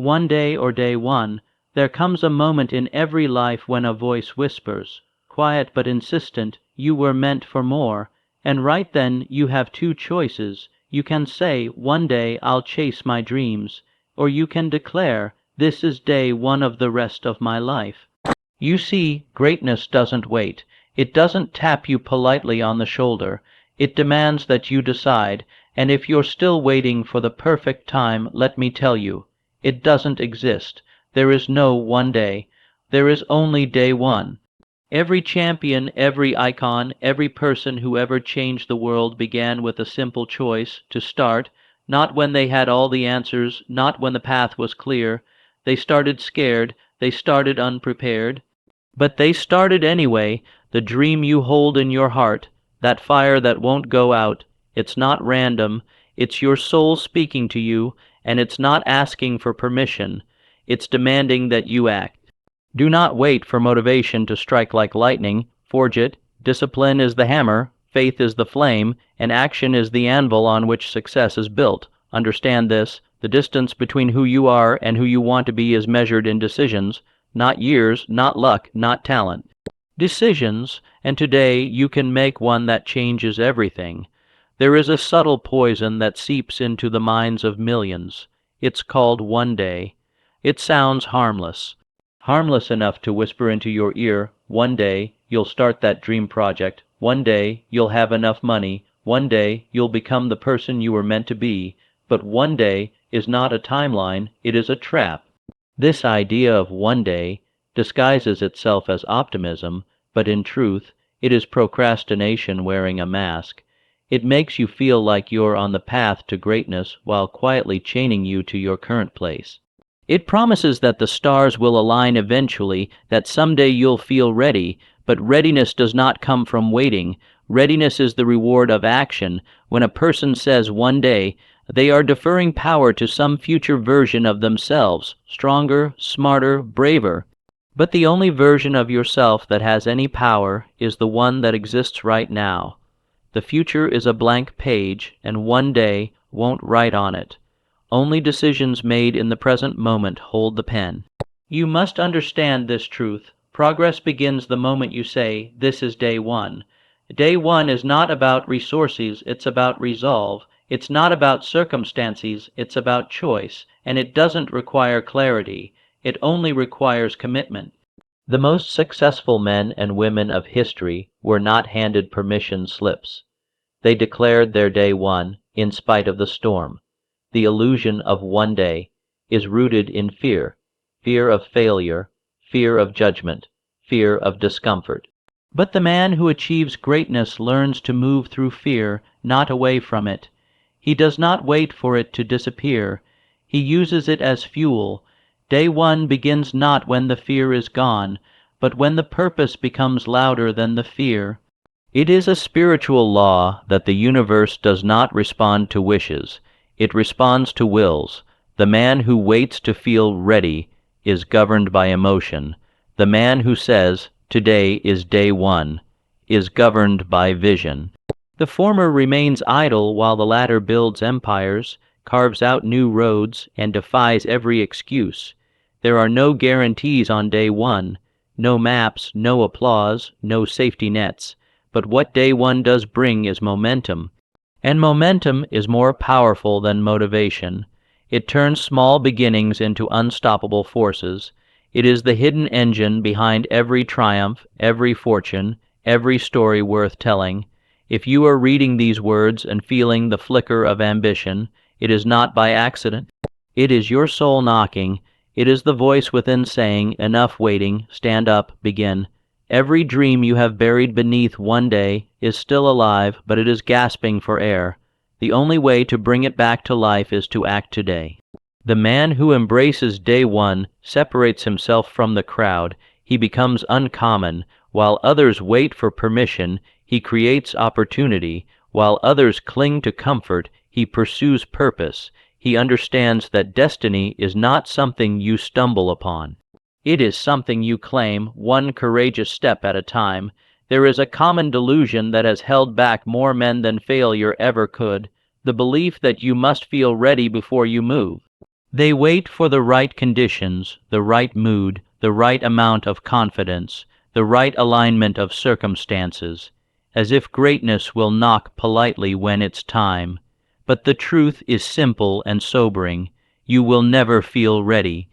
one day or day one, there comes a moment in every life when a voice whispers, quiet but insistent, you were meant for more, and right then you have two choices. You can say, one day I'll chase my dreams, or you can declare, this is day one of the rest of my life. You see, greatness doesn't wait. It doesn't tap you politely on the shoulder. It demands that you decide, and if you're still waiting for the perfect time, let me tell you, it doesn't exist. There is no one day. There is only day one. Every champion, every icon, every person who ever changed the world began with a simple choice, to start, not when they had all the answers, not when the path was clear. They started scared, they started unprepared. But they started anyway. The dream you hold in your heart, that fire that won't go out, it's not random, it's your soul speaking to you, and it's not asking for permission, it's demanding that you act. Do not wait for motivation to strike like lightning. Forge it. Discipline is the hammer, faith is the flame, and action is the anvil on which success is built. Understand this. The distance between who you are and who you want to be is measured in decisions, not years, not luck, not talent. Decisions, and today you can make one that changes everything. There is a subtle poison that seeps into the minds of millions. It's called one day. It sounds harmless. Harmless enough to whisper into your ear, one day you'll start that dream project, one day you'll have enough money, one day you'll become the person you were meant to be, but one day is not a timeline, it is a trap. This idea of one day disguises itself as optimism, but in truth, it is procrastination wearing a mask. It makes you feel like you're on the path to greatness while quietly chaining you to your current place. It promises that the stars will align eventually, that someday you'll feel ready, but readiness does not come from waiting. Readiness is the reward of action. When a person says one day, they are deferring power to some future version of themselves, stronger, smarter, braver. But the only version of yourself that has any power is the one that exists right now. The future is a blank page, and one day won't write on it. Only decisions made in the present moment hold the pen. You must understand this truth. Progress begins the moment you say, this is day one. Day one is not about resources, it's about resolve. It's not about circumstances, it's about choice, and it doesn't require clarity. It only requires commitment. The most successful men and women of history were not handed permission slips. They declared their day one in spite of the storm. The illusion of one day is rooted in fear, fear of failure, fear of judgment, fear of discomfort. But the man who achieves greatness learns to move through fear, not away from it. He does not wait for it to disappear. He uses it as fuel. Day one begins not when the fear is gone, but when the purpose becomes louder than the fear. It is a spiritual law that the universe does not respond to wishes. It responds to wills. The man who waits to feel ready is governed by emotion. The man who says, today is day one, is governed by vision. The former remains idle while the latter builds empires, carves out new roads, and defies every excuse. There are no guarantees on day one, no maps, no applause, no safety nets. But what day one does bring is momentum. And momentum is more powerful than motivation. It turns small beginnings into unstoppable forces. It is the hidden engine behind every triumph, every fortune, every story worth telling. If you are reading these words and feeling the flicker of ambition, it is not by accident. It is your soul knocking. It is the voice within saying, enough waiting, stand up, begin. Every dream you have buried beneath one day is still alive, but it is gasping for air. The only way to bring it back to life is to act today. The man who embraces day one separates himself from the crowd. He becomes uncommon. While others wait for permission, he creates opportunity. While others cling to comfort, he pursues purpose. He understands that destiny is not something you stumble upon. It is something you claim, one courageous step at a time. There is a common delusion that has held back more men than failure ever could, the belief that you must feel ready before you move. They wait for the right conditions, the right mood, the right amount of confidence, the right alignment of circumstances, as if greatness will knock politely when it's time. But the truth is simple and sobering. You will never feel ready,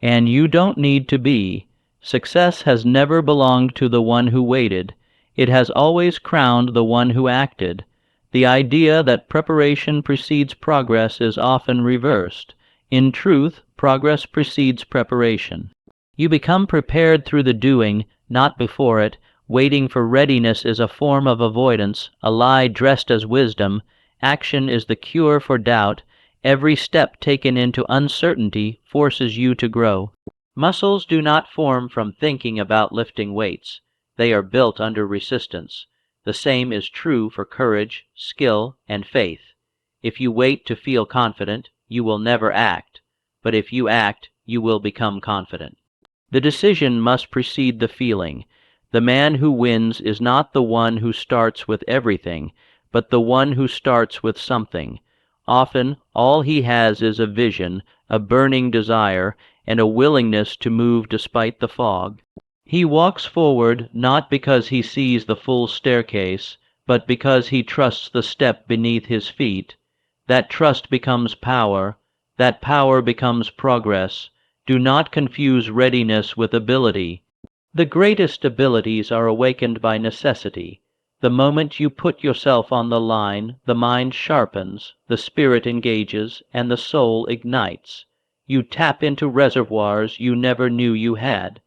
and you don't need to be. Success has never belonged to the one who waited. It has always crowned the one who acted. The idea that preparation precedes progress is often reversed. In truth, progress precedes preparation. You become prepared through the doing, not before it. Waiting for readiness is a form of avoidance, a lie dressed as wisdom. Action is the cure for doubt. Every step taken into uncertainty forces you to grow. Muscles do not form from thinking about lifting weights. They are built under resistance. The same is true for courage, skill, and faith. If you wait to feel confident, you will never act. But if you act, you will become confident. The decision must precede the feeling. The man who wins is not the one who starts with everything, but the one who starts with something. Often, all he has is a vision, a burning desire, and a willingness to move despite the fog. He walks forward not because he sees the full staircase, but because he trusts the step beneath his feet. That trust becomes power. That power becomes progress. Do not confuse readiness with ability. The greatest abilities are awakened by necessity. The moment you put yourself on the line, the mind sharpens, the spirit engages, and the soul ignites. You tap into reservoirs you never knew you had.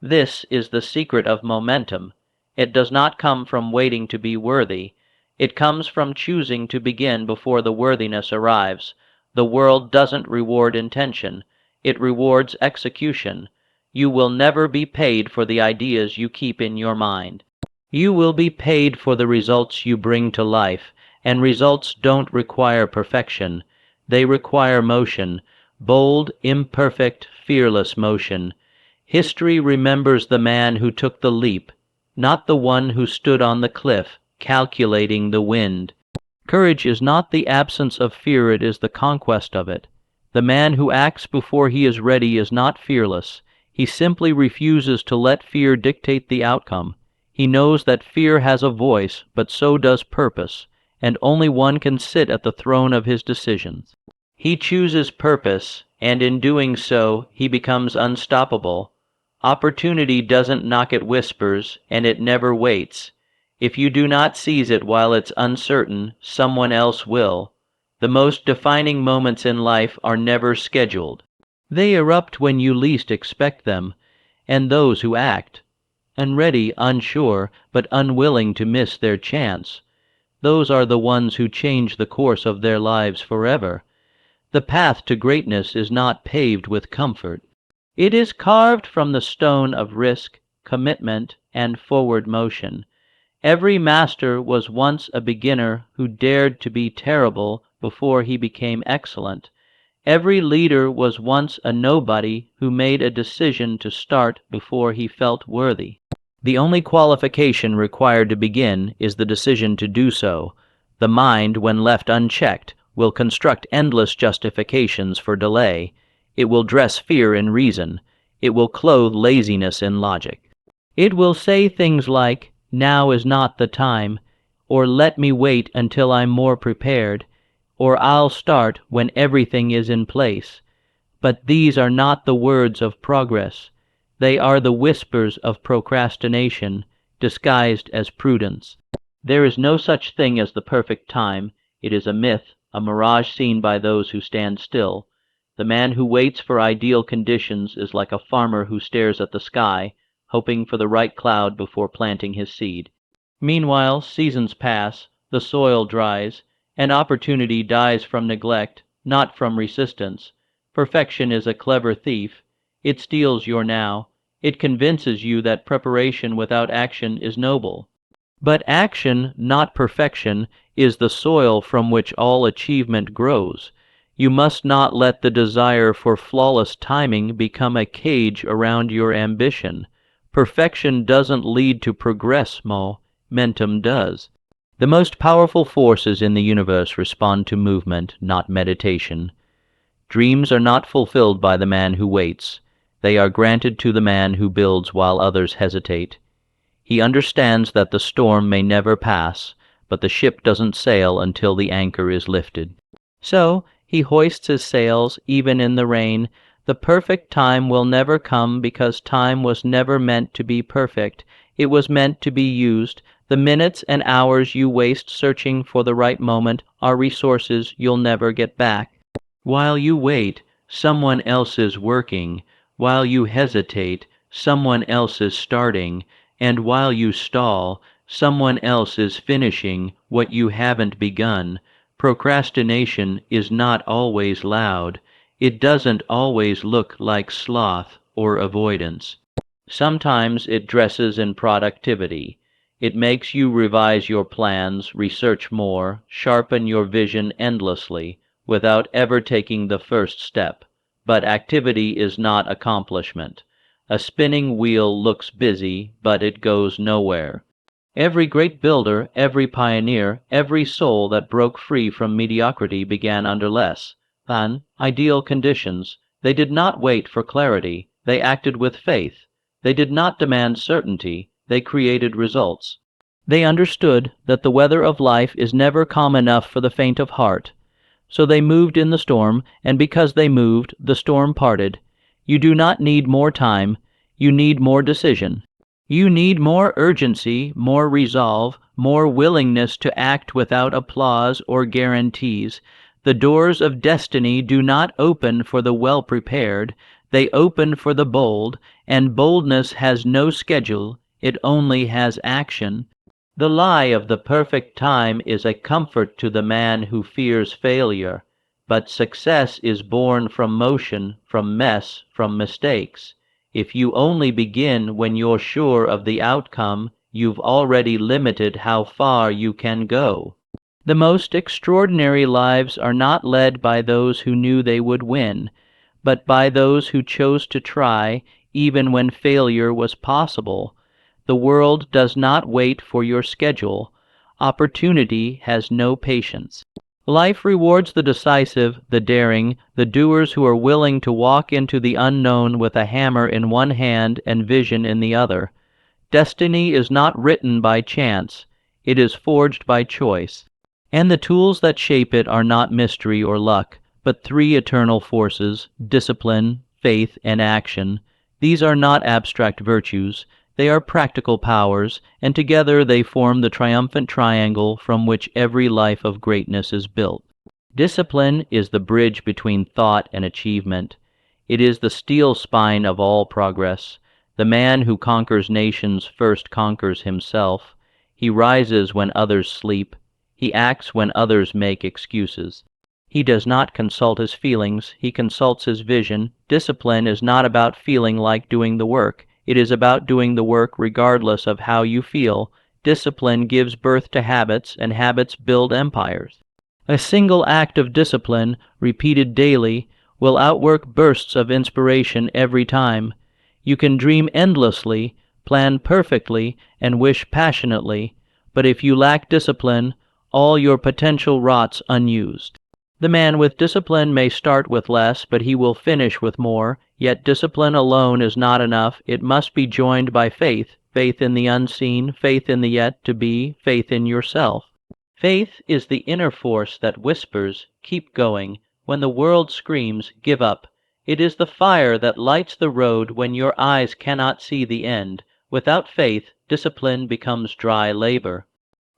This is the secret of momentum. It does not come from waiting to be worthy. It comes from choosing to begin before the worthiness arrives. The world doesn't reward intention. It rewards execution. You will never be paid for the ideas you keep in your mind. You will be paid for the results you bring to life, and results don't require perfection. They require motion, bold, imperfect, fearless motion. History remembers the man who took the leap, not the one who stood on the cliff, calculating the wind. Courage is not the absence of fear, it is the conquest of it. The man who acts before he is ready is not fearless. He simply refuses to let fear dictate the outcome. He knows that fear has a voice, but so does purpose, and only one can sit at the throne of his decisions. He chooses purpose, and in doing so, he becomes unstoppable. Opportunity doesn't knock, it whispers, and it never waits. If you do not seize it while it's uncertain, someone else will. The most defining moments in life are never scheduled. They erupt when you least expect them, and those who act, unready, unsure, but unwilling to miss their chance, those are the ones who change the course of their lives forever. The path to greatness is not paved with comfort. It is carved from the stone of risk, commitment, and forward motion. Every master was once a beginner who dared to be terrible before he became excellent. Every leader was once a nobody who made a decision to start before he felt worthy. The only qualification required to begin is the decision to do so. The mind, when left unchecked, will construct endless justifications for delay. It will dress fear in reason. It will clothe laziness in logic. It will say things like, "Now is not the time," or "Let me wait until I'm more prepared," or "I'll start when everything is in place." But these are not the words of progress. They are the whispers of procrastination, disguised as prudence. There is no such thing as the perfect time. It is a myth, a mirage seen by those who stand still. The man who waits for ideal conditions is like a farmer who stares at the sky, hoping for the right cloud before planting his seed. Meanwhile, seasons pass, the soil dries, and opportunity dies from neglect, not from resistance. Perfection is a clever thief. It steals your now. It convinces you that preparation without action is noble. But action, not perfection, is the soil from which all achievement grows. You must not let the desire for flawless timing become a cage around your ambition. Perfection doesn't lead to progress, momentum does. The most powerful forces in the universe respond to movement, not meditation. Dreams are not fulfilled by the man who waits. They are granted to the man who builds while others hesitate. He understands that the storm may never pass, but the ship doesn't sail until the anchor is lifted. So he hoists his sails even in the rain. The perfect time will never come because time was never meant to be perfect. It was meant to be used. The minutes and hours you waste searching for the right moment are resources you'll never get back. While you wait, someone else is working. While you hesitate, someone else is starting. And while you stall, someone else is finishing what you haven't begun. Procrastination is not always loud. It doesn't always look like sloth or avoidance. Sometimes it dresses in productivity. It makes you revise your plans, research more, sharpen your vision endlessly, without ever taking the first step. But activity is not accomplishment. A spinning wheel looks busy, but it goes nowhere. Every great builder, every pioneer, every soul that broke free from mediocrity began under less than ideal conditions. They did not wait for clarity. They acted with faith. They did not demand certainty. They created results. They understood that the weather of life is never calm enough for the faint of heart. So they moved in the storm, and because they moved, the storm parted. You do not need more time. You need more decision. You need more urgency, more resolve, more willingness to act without applause or guarantees. The doors of destiny do not open for the well-prepared. They open for the bold, and boldness has no schedule. It only has action. The lie of the perfect time is a comfort to the man who fears failure. But success is born from motion, from mess, from mistakes. If you only begin when you're sure of the outcome, you've already limited how far you can go. The most extraordinary lives are not led by those who knew they would win, but by those who chose to try, even when failure was possible. The world does not wait for your schedule. Opportunity has no patience. Life rewards the decisive, the daring, the doers who are willing to walk into the unknown with a hammer in one hand and vision in the other. Destiny is not written by chance. It is forged by choice. And the tools that shape it are not mystery or luck, but three eternal forces: discipline, faith, and action. These are not abstract virtues. They are practical powers, and together they form the triumphant triangle from which every life of greatness is built. Discipline is the bridge between thought and achievement. It is the steel spine of all progress. The man who conquers nations first conquers himself. He rises when others sleep. He acts when others make excuses. He does not consult his feelings. He consults his vision. Discipline is not about feeling like doing the work. It is about doing the work regardless of how you feel. Discipline gives birth to habits, and habits build empires. A single act of discipline, repeated daily, will outwork bursts of inspiration every time. You can dream endlessly, plan perfectly, and wish passionately, but if you lack discipline, all your potential rots unused. The man with discipline may start with less, but he will finish with more. Yet discipline alone is not enough. It must be joined by faith, faith in the unseen, faith in the yet to be, faith in yourself. Faith is the inner force that whispers, "Keep going," when the world screams, "Give up." It is the fire that lights the road when your eyes cannot see the end. Without faith, discipline becomes dry labor.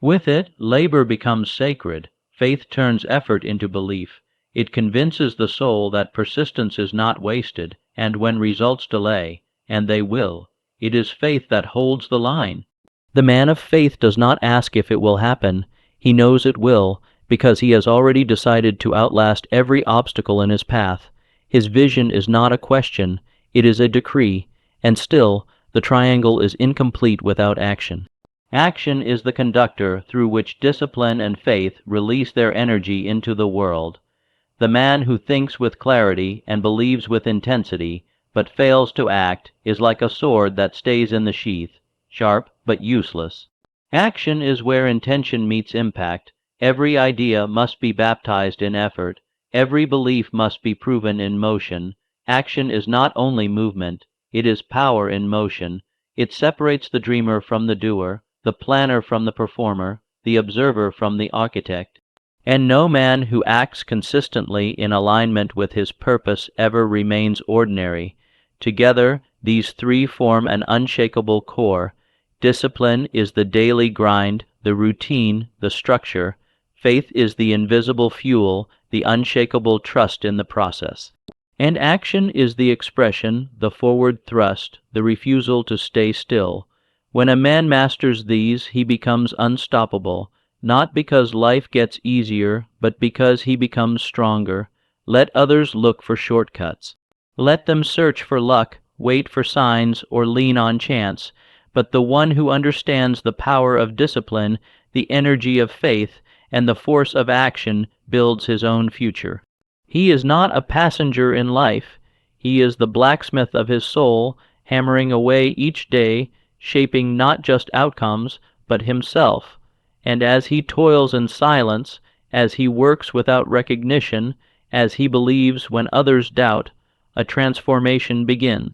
With it, labor becomes sacred. Faith turns effort into belief. It convinces the soul that persistence is not wasted, and when results delay, and they will, it is faith that holds the line. The man of faith does not ask if it will happen. He knows it will, because he has already decided to outlast every obstacle in his path. His vision is not a question, it is a decree, and still, the triangle is incomplete without action. Action is the conductor through which discipline and faith release their energy into the world. The man who thinks with clarity and believes with intensity, but fails to act, is like a sword that stays in the sheath, sharp but useless. Action is where intention meets impact. Every idea must be baptized in effort. Every belief must be proven in motion. Action is not only movement, it is power in motion. It separates the dreamer from the doer, the planner from the performer, the observer from the architect. And no man who acts consistently in alignment with his purpose ever remains ordinary. Together, these three form an unshakable core. Discipline is the daily grind, the routine, the structure. Faith is the invisible fuel, the unshakable trust in the process. And action is the expression, the forward thrust, the refusal to stay still. When a man masters these, he becomes unstoppable, not because life gets easier, but because he becomes stronger. Let others look for shortcuts. Let them search for luck, wait for signs, or lean on chance. But the one who understands the power of discipline, the energy of faith, and the force of action builds his own future. He is not a passenger in life. He is the blacksmith of his soul, hammering away each day, shaping not just outcomes, but himself. And as he toils in silence, as he works without recognition, as he believes when others doubt, a transformation begins.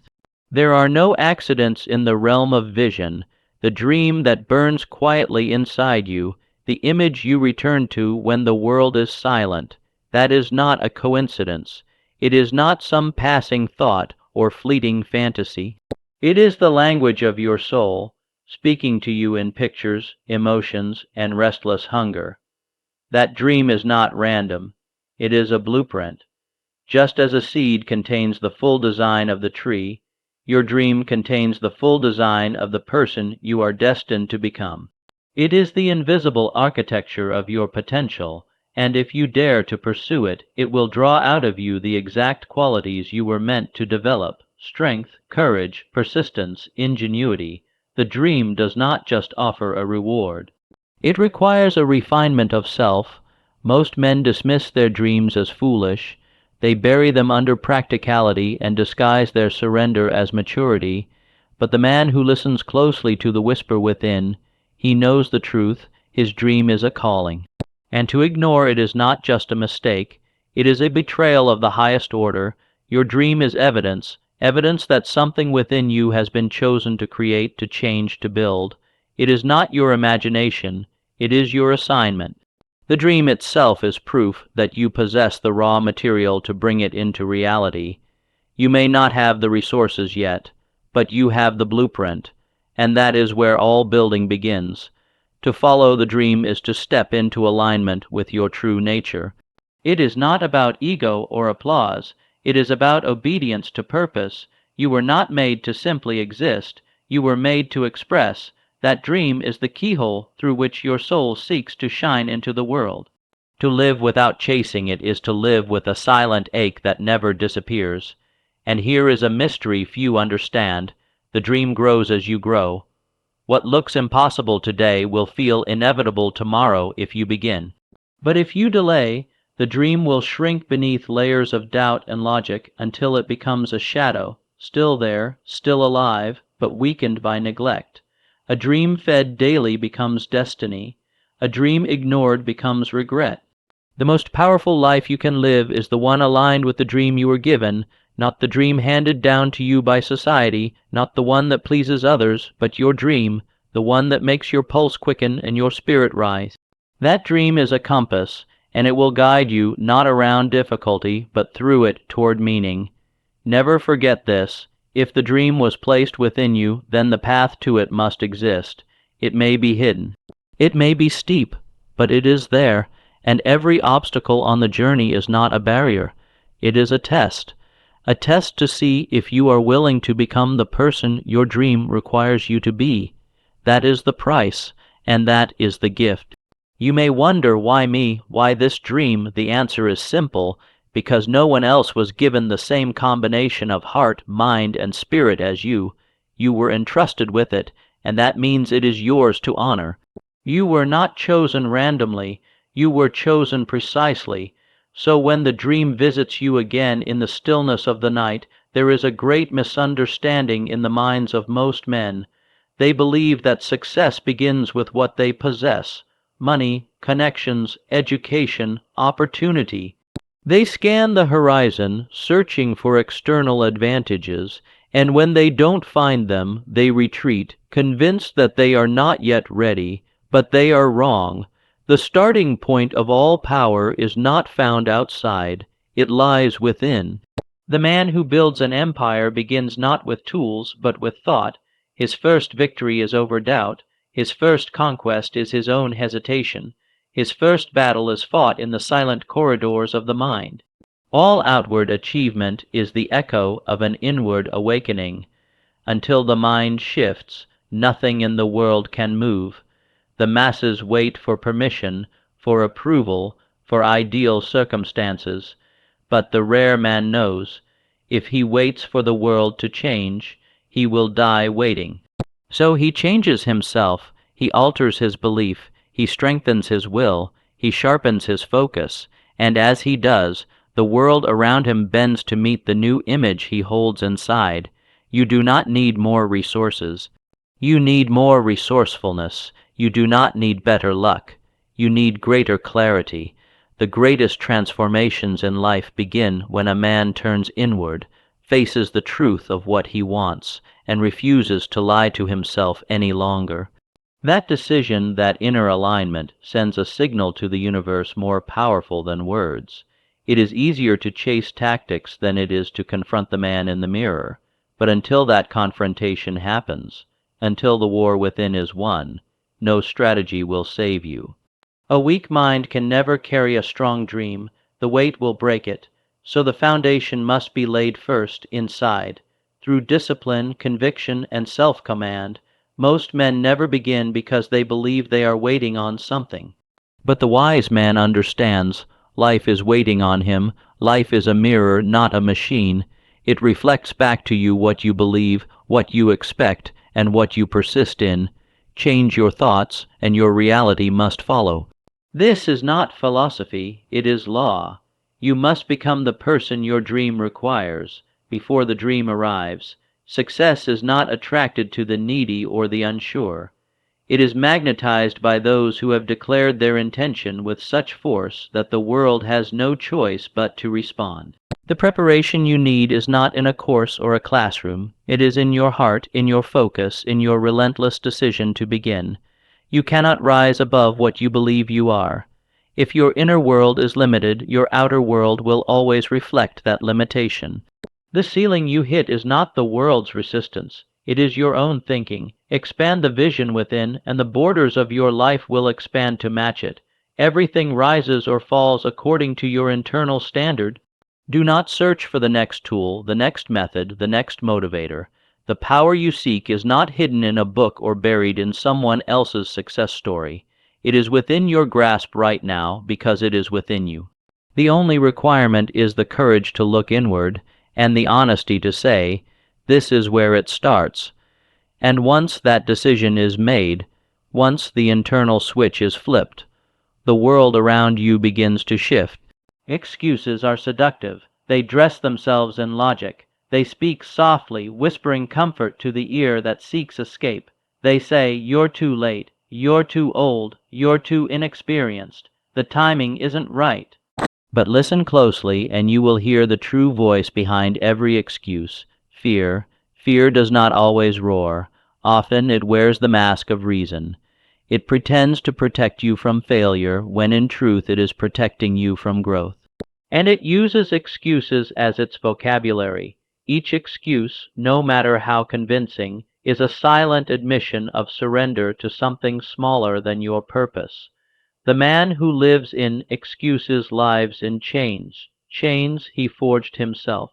There are no accidents in the realm of vision. The dream that burns quietly inside you, the image you return to when the world is silent, that is not a coincidence. It is not some passing thought or fleeting fantasy. It is the language of your soul, speaking to you in pictures, emotions, and restless hunger. That dream is not random. It is a blueprint. Just as a seed contains the full design of the tree, your dream contains the full design of the person you are destined to become. It is the invisible architecture of your potential, and if you dare to pursue it, it will draw out of you the exact qualities you were meant to develop: strength, courage, persistence, ingenuity. The dream does not just offer a reward. It requires a refinement of self. Most men dismiss their dreams as foolish. They bury them under practicality and disguise their surrender as maturity. But the man who listens closely to the whisper within, he knows the truth, his dream is a calling. And to ignore it is not just a mistake, it is a betrayal of the highest order. Your dream is evidence, evidence that something within you has been chosen to create, to change, to build. It is not your imagination, it is your assignment. The dream itself is proof that you possess the raw material to bring it into reality. You may not have the resources yet, but you have the blueprint, and that is where all building begins. To follow the dream is to step into alignment with your true nature. It is not about ego or applause. It is about obedience to purpose. You were not made to simply exist. You were made to express. That dream is the keyhole through which your soul seeks to shine into the world. To live without chasing it is to live with a silent ache that never disappears. And here is a mystery few understand. The dream grows as you grow. What looks impossible today will feel inevitable tomorrow if you begin. But if you delay, the dream will shrink beneath layers of doubt and logic until it becomes a shadow, still there, still alive, but weakened by neglect. A dream fed daily becomes destiny. A dream ignored becomes regret. The most powerful life you can live is the one aligned with the dream you were given, not the dream handed down to you by society, not the one that pleases others, but your dream, the one that makes your pulse quicken and your spirit rise. That dream is a compass, and it will guide you not around difficulty, but through it toward meaning. Never forget this. If the dream was placed within you, then the path to it must exist. It may be hidden. It may be steep, but it is there, and every obstacle on the journey is not a barrier. It is a test to see if you are willing to become the person your dream requires you to be. That is the price, and that is the gift. You may wonder, why me, why this dream? The answer is simple. Because no one else was given the same combination of heart, mind, and spirit as you. You were entrusted with it, and that means it is yours to honor. You were not chosen randomly, you were chosen precisely. So when the dream visits you again in the stillness of the night, there is a great misunderstanding in the minds of most men. They believe that success begins with what they possess: money, connections, education, opportunity. They scan the horizon, searching for external advantages, and when they don't find them, they retreat, convinced that they are not yet ready, but they are wrong. The starting point of all power is not found outside, it lies within. The man who builds an empire begins not with tools, but with thought. His first victory is over doubt. His first conquest is his own hesitation. His first battle is fought in the silent corridors of the mind. All outward achievement is the echo of an inward awakening. Until the mind shifts, nothing in the world can move. The masses wait for permission, for approval, for ideal circumstances. But the rare man knows, if he waits for the world to change, he will die waiting. So he changes himself, he alters his belief, he strengthens his will, he sharpens his focus, and as he does, the world around him bends to meet the new image he holds inside. You do not need more resources. You need more resourcefulness. You do not need better luck. You need greater clarity. The greatest transformations in life begin when a man turns inward, faces the truth of what he wants, and refuses to lie to himself any longer. That decision, that inner alignment, sends a signal to the universe more powerful than words. It is easier to chase tactics than it is to confront the man in the mirror. But until that confrontation happens, until the war within is won, no strategy will save you. A weak mind can never carry a strong dream. The weight will break it. So the foundation must be laid first inside. Through discipline, conviction, and self-command, most men never begin because they believe they are waiting on something. But the wise man understands life is waiting on him. Life is a mirror, not a machine. It reflects back to you what you believe, what you expect, and what you persist in. Change your thoughts, and your reality must follow. This is not philosophy, it is law. You must become the person your dream requires, before the dream arrives. Success is not attracted to the needy or the unsure. It is magnetized by those who have declared their intention with such force that the world has no choice but to respond. The preparation you need is not in a course or a classroom. It is in your heart, in your focus, in your relentless decision to begin. You cannot rise above what you believe you are. If your inner world is limited, your outer world will always reflect that limitation. The ceiling you hit is not the world's resistance. It is your own thinking. Expand the vision within, and the borders of your life will expand to match it. Everything rises or falls according to your internal standard. Do not search for the next tool, the next method, the next motivator. The power you seek is not hidden in a book or buried in someone else's success story. It is within your grasp right now because it is within you. The only requirement is the courage to look inward and the honesty to say, "This is where it starts." And once that decision is made, once the internal switch is flipped, the world around you begins to shift. Excuses are seductive. They dress themselves in logic. They speak softly, whispering comfort to the ear that seeks escape. They say, "You're too late. You're too old. You're too inexperienced. The timing isn't right." But listen closely, and you will hear the true voice behind every excuse. Fear. Fear does not always roar. Often it wears the mask of reason. It pretends to protect you from failure, when in truth it is protecting you from growth. And it uses excuses as its vocabulary. Each excuse, no matter how convincing, is a silent admission of surrender to something smaller than your purpose. The man who lives in excuses lives in chains. Chains he forged himself.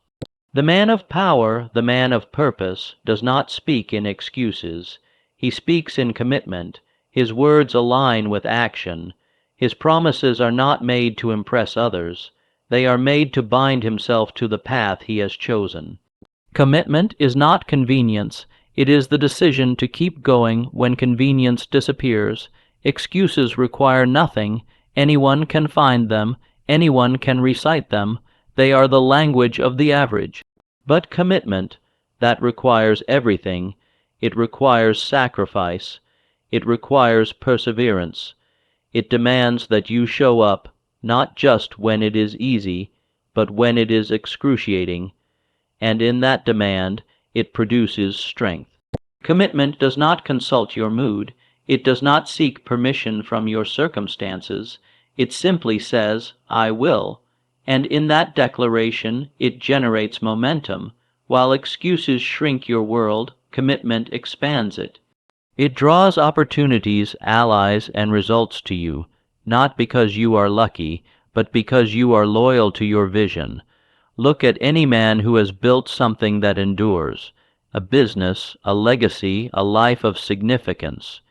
The man of power, the man of purpose, does not speak in excuses. He speaks in commitment. His words align with action. His promises are not made to impress others. They are made to bind himself to the path he has chosen. Commitment is not convenience. It is the decision to keep going when convenience disappears. Excuses require nothing. Anyone can find them. Anyone can recite them. They are the language of the average. But commitment, that requires everything. It requires sacrifice. It requires perseverance. It demands that you show up, not just when it is easy. but when it is excruciating, and in that demand it produces strength. Commitment does not consult your mood. It does not seek permission from your circumstances. It simply says, I will, and in that declaration it generates momentum. While excuses shrink your world, commitment expands it. It draws opportunities, allies, and results to you, not because you are lucky, but because you are loyal to your vision. Look at any man who has built something that endures, a business, a legacy, a life of significance,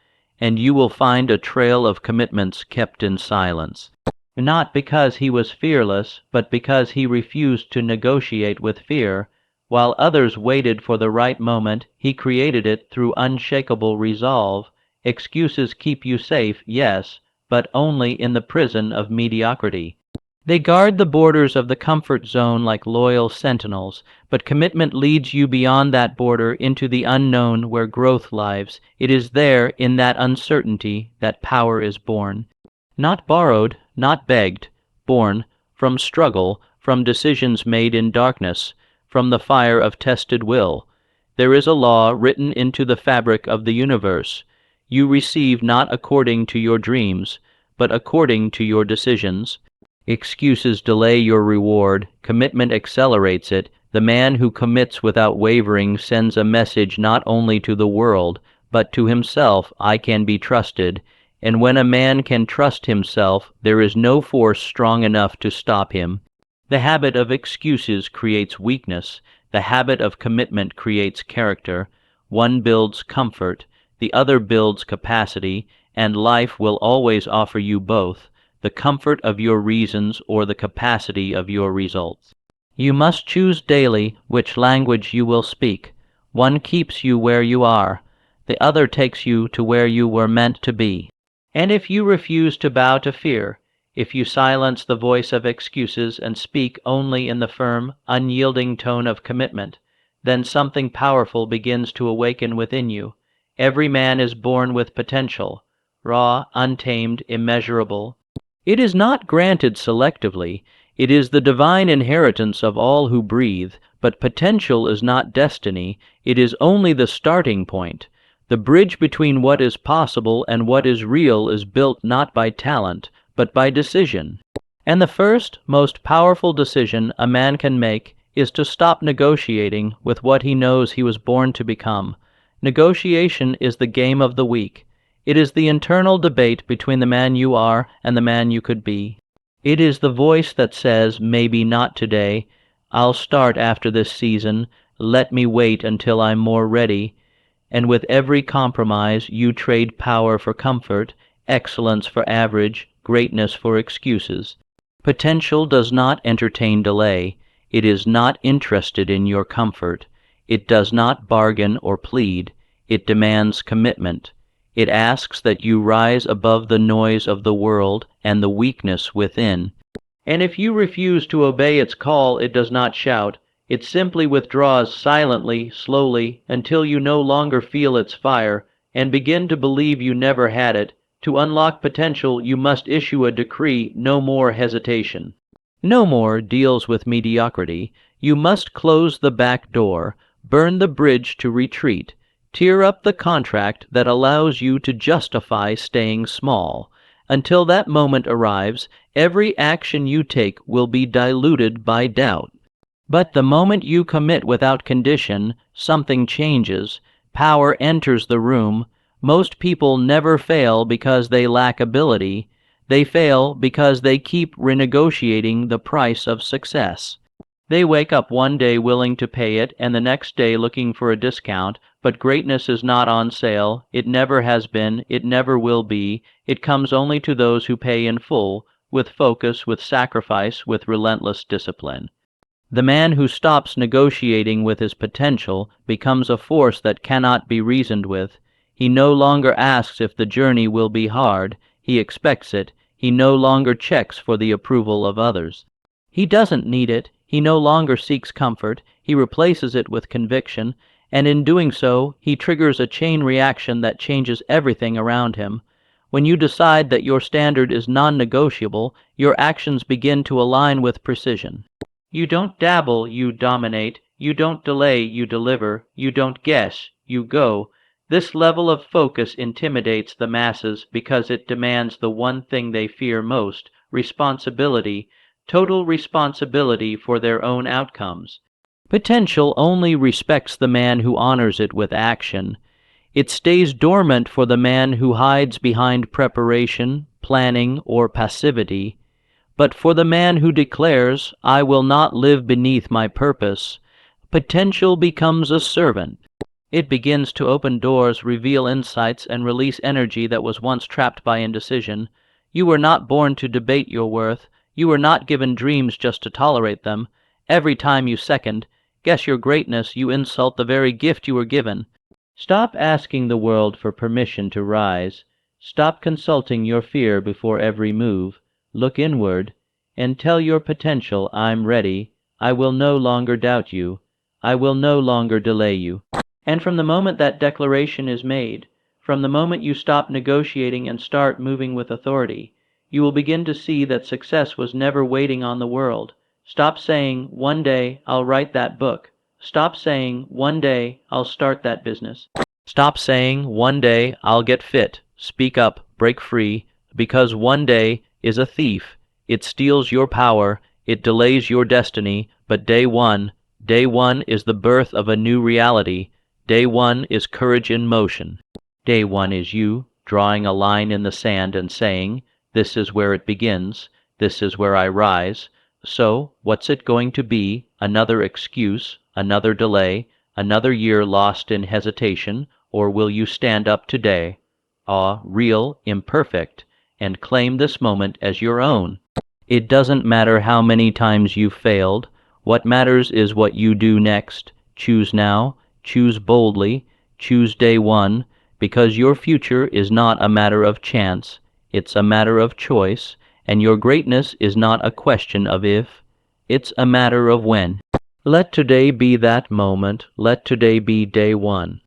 and you will find a trail of commitments kept in silence. Not because he was fearless, but because he refused to negotiate with fear. While others waited for the right moment, he created it through unshakable resolve. Excuses keep you safe, yes, but only in the prison of mediocrity. They guard the borders of the comfort zone like loyal sentinels, but commitment leads you beyond that border into the unknown where growth lives. It is there, in that uncertainty, that power is born. Not borrowed, not begged, born from struggle, from decisions made in darkness, from the fire of tested will. There is a law written into the fabric of the universe. You receive not according to your dreams, but according to your decisions. Excuses delay your reward. Commitment accelerates it. The man who commits without wavering sends a message not only to the world, but to himself, I can be trusted. And when a man can trust himself, there is no force strong enough to stop him. The habit of excuses creates weakness. The habit of commitment creates character. One builds comfort, the other builds capacity, and life will always offer you both, the comfort of your reasons or the capacity of your results. You must choose daily which language you will speak. One keeps you where you are, the other takes you to where you were meant to be. And if you refuse to bow to fear, if you silence the voice of excuses and speak only in the firm, unyielding tone of commitment, then something powerful begins to awaken within you. Every man is born with potential, raw, untamed, immeasurable. It is not granted selectively. It is the divine inheritance of all who breathe, but potential is not destiny. It is only the starting point. The bridge between what is possible and what is real is built not by talent, but by decision. And the first, most powerful decision a man can make is to stop negotiating with what he knows he was born to become. Negotiation is the game of the weak. It is the internal debate between the man you are and the man you could be. It is the voice that says, maybe not today, I'll start after this season, let me wait until I'm more ready. And with every compromise, you trade power for comfort, excellence for average, greatness for excuses. Potential does not entertain delay. It is not interested in your comfort. It does not bargain or plead. It demands commitment. It asks that you rise above the noise of the world and the weakness within. And if you refuse to obey its call, it does not shout. It simply withdraws silently, slowly, until you no longer feel its fire and begin to believe you never had it. To unlock potential, you must issue a decree, no more hesitation. No more deals with mediocrity. You must close the back door, burn the bridge to retreat, tear up the contract that allows you to justify staying small. Until that moment arrives, every action you take will be diluted by doubt. But the moment you commit without condition, something changes. Power enters the room. Most people never fail because they lack ability. They fail because they keep renegotiating the price of success. They wake up one day willing to pay it and the next day looking for a discount, but greatness is not on sale. It never has been. It never will be. It comes only to those who pay in full, with focus, with sacrifice, with relentless discipline. The man who stops negotiating with his potential becomes a force that cannot be reasoned with. He no longer asks if the journey will be hard. He expects it. He no longer checks for the approval of others. He doesn't need it. He no longer seeks comfort. He replaces it with conviction, and in doing so, he triggers a chain reaction that changes everything around him. When you decide that your standard is non-negotiable, your actions begin to align with precision. You don't dabble, you dominate. You don't delay, you deliver. You don't guess, you go. This level of focus intimidates the masses because it demands the one thing they fear most: responsibility, total responsibility for their own outcomes. Potential only respects the man who honors it with action. It stays dormant for the man who hides behind preparation, planning, or passivity. But for the man who declares, "I will not live beneath my purpose," potential becomes a servant. It begins to open doors, reveal insights, and release energy that was once trapped by indecision. You were not born to debate your worth. You were not given dreams just to tolerate them. Every time you guess your greatness, you insult the very gift you were given. Stop asking the world for permission to rise. Stop consulting your fear before every move. Look inward and tell your potential, "I'm ready. I will no longer doubt you. I will no longer delay you." And from the moment that declaration is made, from the moment you stop negotiating and start moving with authority, you will begin to see that success was never waiting on the world. Stop saying, "One day I'll write that book." Stop saying, "One day I'll start that business." Stop saying, "One day I'll get fit, speak up, break free," because one day is a thief. It steals your power, it delays your destiny, but day one is the birth of a new reality. Day one is courage in motion. Day one is you drawing a line in the sand and saying, "This is where it begins, this is where I rise." So, what's it going to be? Another excuse, another delay, another year lost in hesitation, or will you stand up today, real, imperfect, and claim this moment as your own? It doesn't matter how many times you've failed. What matters is what you do next. Choose now, choose boldly, choose day one, because your future is not a matter of chance, it's a matter of choice, and your greatness is not a question of if, it's a matter of when. Let today be that moment. Let today be day one.